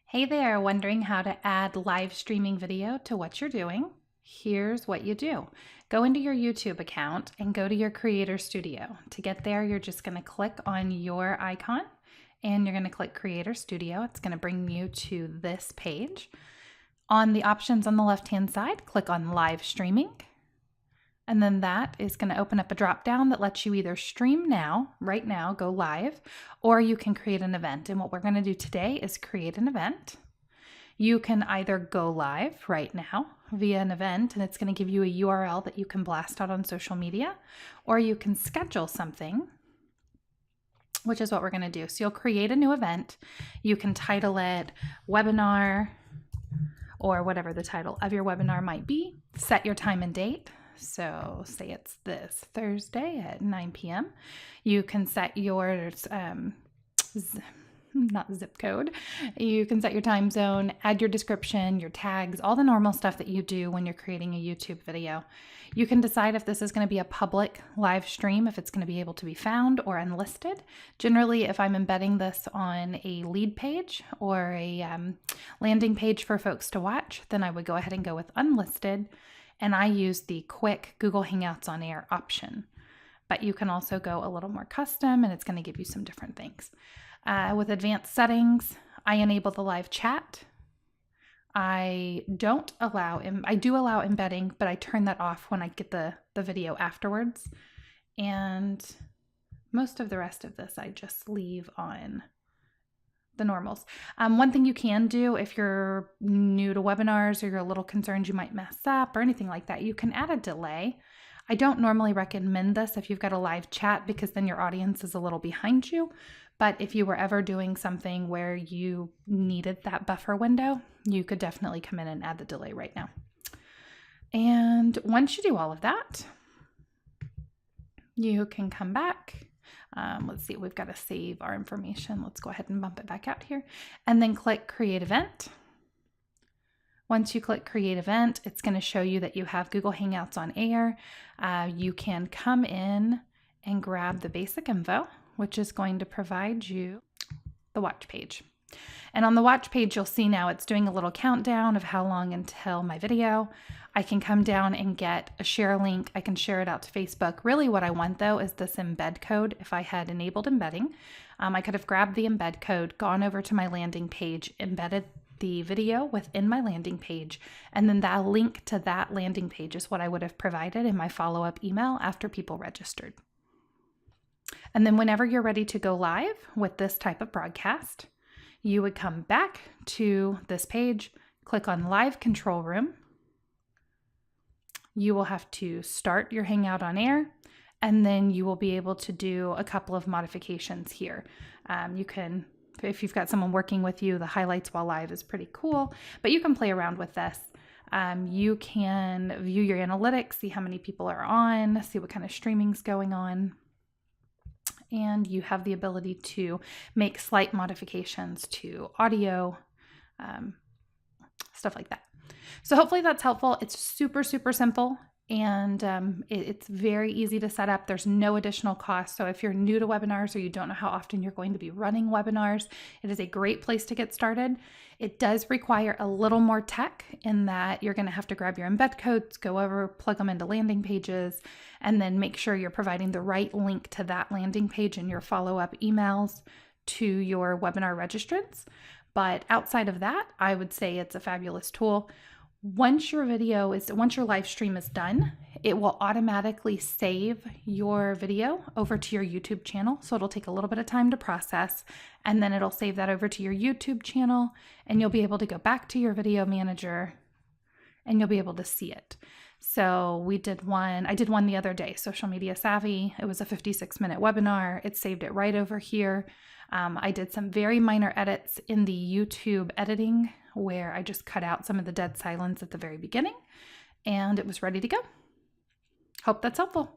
Hey there, wondering how to add live streaming video to what you're doing? Here's what you do. Go into your YouTube account and go to your Creator Studio. To get there, you're just going to click on your icon and you're going to click Creator Studio. It's going to bring you to this page. On the options on the left-hand side, click on Live Streaming. And then that is going to open up a drop down that lets you either stream now, right now, go live, or you can create an event. And what we're going to do today is create an event. You can either go live right now via an event, and it's going to give you a URL that you can blast out on social media, or you can schedule something, which is what we're going to do. So you'll create a new event. You can title it webinar or whatever the title of your webinar might be. Set your time and date. So say it's this Thursday at 9 p.m. You can set your, not zip code, you can set your time zone, add your description, your tags, all the normal stuff that you do when you're creating a YouTube video. You can decide if this is going to be a public live stream, if it's going to be able to be found, or unlisted. Generally, if I'm embedding this on a lead page or a landing page for folks to watch, then I would go ahead and go with unlisted. And I use the quick Google Hangouts on Air option. But you can also go a little more custom, and it's going to give you some different things. With advanced settings, I enable the live chat. I do allow embedding, but I turn that off when I get the video afterwards. And most of the rest of this I just leave on the normals. One thing you can do if you're new to webinars or you're a little concerned you might mess up or anything like that, you can add a delay. I don't normally recommend this if you've got a live chat because then your audience is a little behind you. But if you were ever doing something where you needed that buffer window, you could definitely come in and add the delay right now. And once you do all of that, you can come back. Let's see, we've got to save our information. Let's go ahead and bump it back out here and then click Create Event. Once you click Create Event, it's going to show you that you have Google Hangouts on Air. You can come in and grab the basic info, which is going to provide you the watch page. And on the watch page, you'll see now it's doing a little countdown of how long until my video. I can come down and get a share link. I can share it out to Facebook. Really what I want though is this embed code. If I had enabled embedding, I could have grabbed the embed code, gone over to my landing page, embedded the video within my landing page, and then that link to that landing page is what I would have provided in my follow-up email after people registered. And then whenever you're ready to go live with this type of broadcast, you would come back to this page, click on Live Control Room. You will have to start your Hangout on Air, and then you will be able to do a couple of modifications here. You can, if you've got someone working with you, the highlights while live is pretty cool, but you can play around with this. You can view your analytics, see how many people are on, see what kind of streaming's going on. And you have the ability to make slight modifications to audio, stuff like that. So hopefully that's helpful. It's super, super simple, and it's very easy to set up. There's no additional cost. So if you're new to webinars or you don't know how often you're going to be running webinars, it is a great place to get started. It does require a little more tech in that you're going to have to grab your embed codes, go over, plug them into landing pages, and then make sure you're providing the right link to that landing page in your follow-up emails to your webinar registrants. But outside of that, I would say it's a fabulous tool. Once your live stream is done, it will automatically save your video over to your YouTube channel. So it'll take a little bit of time to process, and then it'll save that over to your YouTube channel, and you'll be able to go back to your video manager and you'll be able to see it. So I did one the other day, Social Media Savvy. It was a 56-minute webinar. It saved it right over here. I did some very minor edits in the YouTube editing where I just cut out some of the dead silence at the very beginning, and it was ready to go. Hope that's helpful.